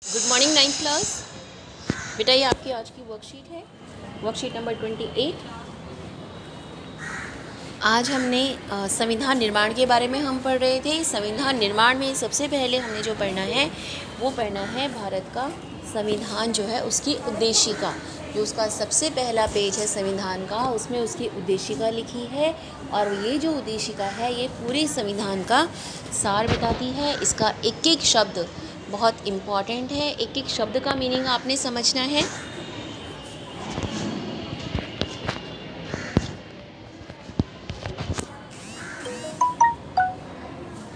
Good morning ninth class. बेटा ये आपकी आज की वर्कशीट है, वर्कशीट नंबर 28। आज हमने संविधान निर्माण के बारे में हम पढ़ रहे थे। संविधान निर्माण में सबसे पहले हमने जो पढ़ना है वो पढ़ना है भारत का संविधान जो है उसकी उद्देशिका। जो उसका सबसे पहला पेज है संविधान का, उसमें उसकी उद्देशिका लिखी है और ये जो उद्देशिका है ये पूरे संविधान का सार बताती है। इसका एक एक शब्द बहुत इम्पॉर्टेंट है, एक एक शब्द का मीनिंग आपने समझना है।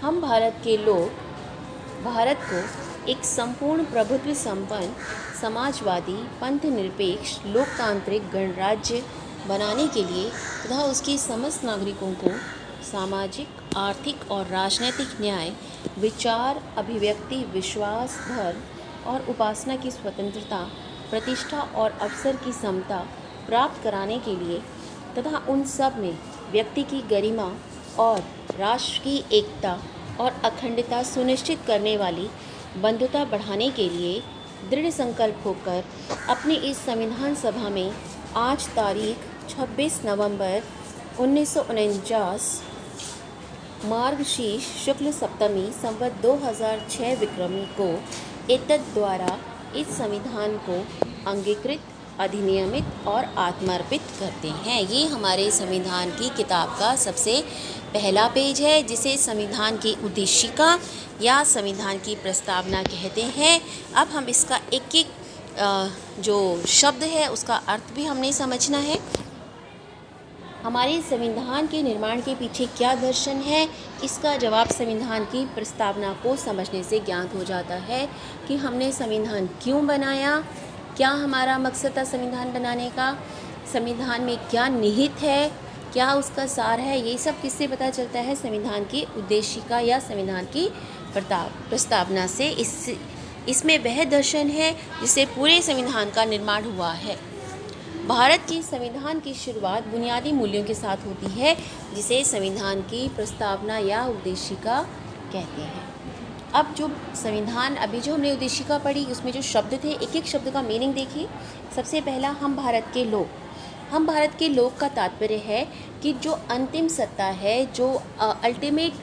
हम भारत के लोग भारत को एक संपूर्ण प्रभुत्व संपन्न समाजवादी पंथ निरपेक्ष लोकतांत्रिक गणराज्य बनाने के लिए तथा उसके समस्त नागरिकों को सामाजिक आर्थिक और राजनीतिक न्याय, विचार अभिव्यक्ति, विश्वास, धर्म और उपासना की स्वतंत्रता, प्रतिष्ठा और अवसर की समता प्राप्त कराने के लिए तथा उन सब में व्यक्ति की गरिमा और राष्ट्र की एकता और अखंडता सुनिश्चित करने वाली बंधुता बढ़ाने के लिए दृढ़ संकल्प होकर अपने इस संविधान सभा में आज तारीख 26 नवंबर 1949 मार्गशीर्ष शुक्ल सप्तमी संवत 2006 विक्रमी को एतद् द्वारा इस संविधान को अंगीकृत, अधिनियमित और आत्मार्पित करते हैं। ये हमारे संविधान की किताब का सबसे पहला पेज है जिसे संविधान की उद्देशिका या संविधान की प्रस्तावना कहते हैं। अब हम इसका एक एक जो शब्द है उसका अर्थ भी हमने समझना है। हमारे संविधान के निर्माण के पीछे क्या दर्शन है, इसका जवाब संविधान की प्रस्तावना को समझने से ज्ञात हो जाता है कि हमने संविधान क्यों बनाया, क्या हमारा मकसद था संविधान बनाने का, संविधान में क्या निहित है, क्या उसका सार है। ये सब किससे पता चलता है? संविधान की उद्देशिका या संविधान की प्रस्तावना से। इसमें वह दर्शन है जिससे पूरे संविधान का निर्माण हुआ है। भारत के संविधान की शुरुआत बुनियादी मूल्यों के साथ होती है जिसे संविधान की प्रस्तावना या उद्देशिका कहते हैं। अब जो संविधान अभी जो हमने उद्देशिका पढ़ी उसमें जो शब्द थे, एक एक शब्द का मीनिंग देखिए। सबसे पहला, हम भारत के लोग। हम भारत के लोग का तात्पर्य है कि जो अंतिम सत्ता है, जो अल्टीमेट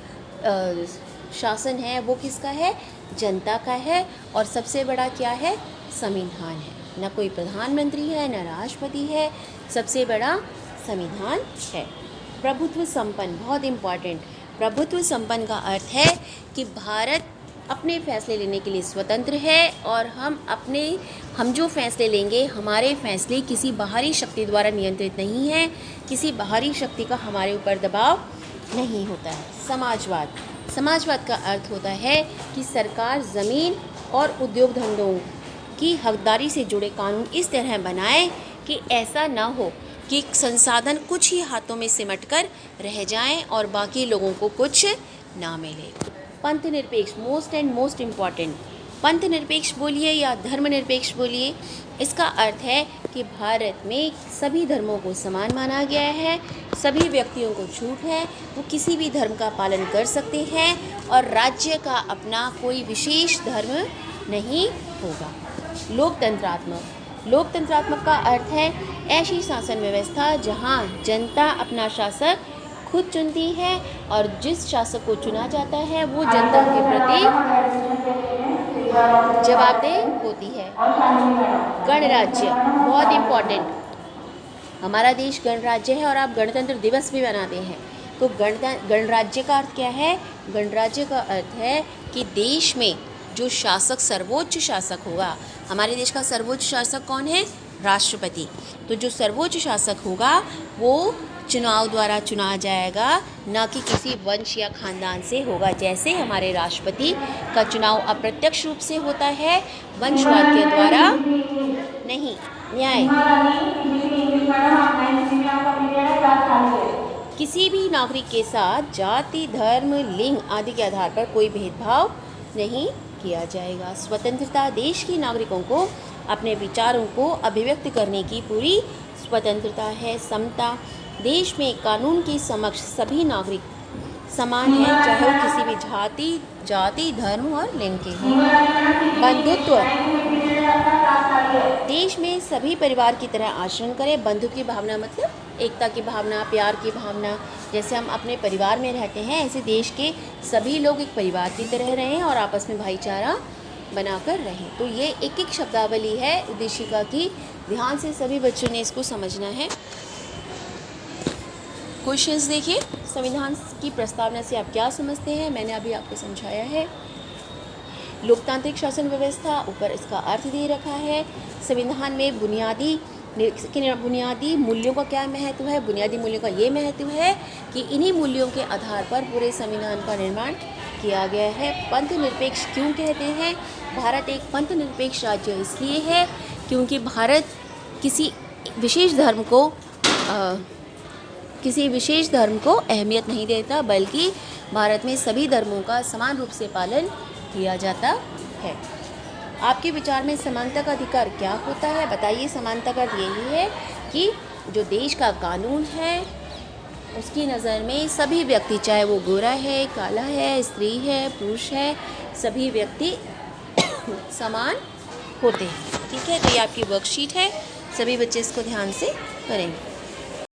शासन है वो किसका है? जनता का है। और सबसे बड़ा क्या है? संविधान है। ना कोई प्रधानमंत्री है, ना राष्ट्रपति है, सबसे बड़ा संविधान है। प्रभुत्व संपन्न, बहुत इम्पॉर्टेंट। प्रभुत्व संपन्न का अर्थ है कि भारत अपने फैसले लेने के लिए स्वतंत्र है और हम जो फैसले लेंगे, हमारे फैसले किसी बाहरी शक्ति द्वारा नियंत्रित नहीं है, किसी बाहरी शक्ति का हमारे ऊपर दबाव नहीं होता है। समाजवाद का अर्थ होता है कि सरकार ज़मीन और उद्योग धंधों की हकदारी से जुड़े कानून इस तरह बनाए कि ऐसा ना हो कि संसाधन कुछ ही हाथों में सिमट कर रह जाएं और बाकी लोगों को कुछ ना मिले। पंथ निरपेक्ष, मोस्ट इम्पॉर्टेंट। पंथ निरपेक्ष बोलिए या धर्मनिरपेक्ष बोलिए, इसका अर्थ है कि भारत में सभी धर्मों को समान माना गया है, सभी व्यक्तियों को छूट है, वो किसी भी धर्म का पालन कर सकते हैं और राज्य का अपना कोई विशेष धर्म नहीं होगा। लोकतंत्रात्मक का अर्थ है ऐसी शासन व्यवस्था जहां जनता अपना शासक खुद चुनती है और जिस शासक को चुना जाता है वो जनता के प्रति जवाबदेह होती है। गणराज्य, बहुत इम्पॉर्टेंट। हमारा देश गणराज्य है और आप गणतंत्र दिवस भी मनाते हैं। तो गणराज्य का अर्थ क्या है? गणराज्य का अर्थ है कि देश में जो शासक सर्वोच्च शासक होगा, हमारे देश का सर्वोच्च शासक कौन है? राष्ट्रपति। तो जो सर्वोच्च शासक होगा वो चुनाव द्वारा चुना जाएगा, न कि किसी वंश या खानदान से होगा। जैसे हमारे राष्ट्रपति का चुनाव अप्रत्यक्ष रूप से होता है, वंशवाद के द्वारा नहीं। न्याय, किसी भी नागरिक के साथ जाति, धर्म, लिंग आदि के आधार पर कोई भेदभाव नहीं किया जाएगा। स्वतंत्रता, देश के नागरिकों को अपने विचारों को अभिव्यक्त करने की पूरी स्वतंत्रता है। समता, देश में कानून के समक्ष सभी नागरिक समान हैं, चाहे वो किसी भी जाति, धर्म और लिंग के हों। बंधुत्व, देश में सभी परिवार की तरह आचरण करें। बंधु की भावना मतलब एकता की भावना, प्यार की भावना। जैसे हम अपने परिवार में रहते हैं, ऐसे देश के सभी लोग एक परिवार की तरह रहें और आपस में भाईचारा बनाकर रहें। तो ये एक एक शब्दावली है उद्देशिका की। ध्यान से सभी बच्चों ने इसको समझना है। क्वेश्चंस देखिए, संविधान की प्रस्तावना से आप क्या समझते हैं? मैंने अभी आपको समझाया है। लोकतांत्रिक शासन व्यवस्था, ऊपर इसका अर्थ दे रखा है। संविधान में बुनियादी मूल्यों का क्या महत्व है? बुनियादी मूल्यों का ये महत्व है कि इन्हीं मूल्यों के आधार पर पूरे संविधान का निर्माण किया गया है। पंथ निरपेक्ष क्यों कहते हैं? भारत एक पंथ निरपेक्ष राज्य इसलिए है क्योंकि भारत किसी विशेष धर्म को अहमियत नहीं देता, बल्कि भारत में सभी धर्मों का समान रूप से पालन किया जाता है। आपके विचार में समानता का अधिकार क्या होता है? बताइए। समानता का अर्थ यही है कि जो देश का कानून है उसकी नज़र में सभी व्यक्ति, चाहे वो गोरा है, काला है, स्त्री है, पुरुष है, सभी व्यक्ति समान होते हैं। ठीक है, तो ये आपकी वर्कशीट है, सभी बच्चे इसको ध्यान से करेंगे।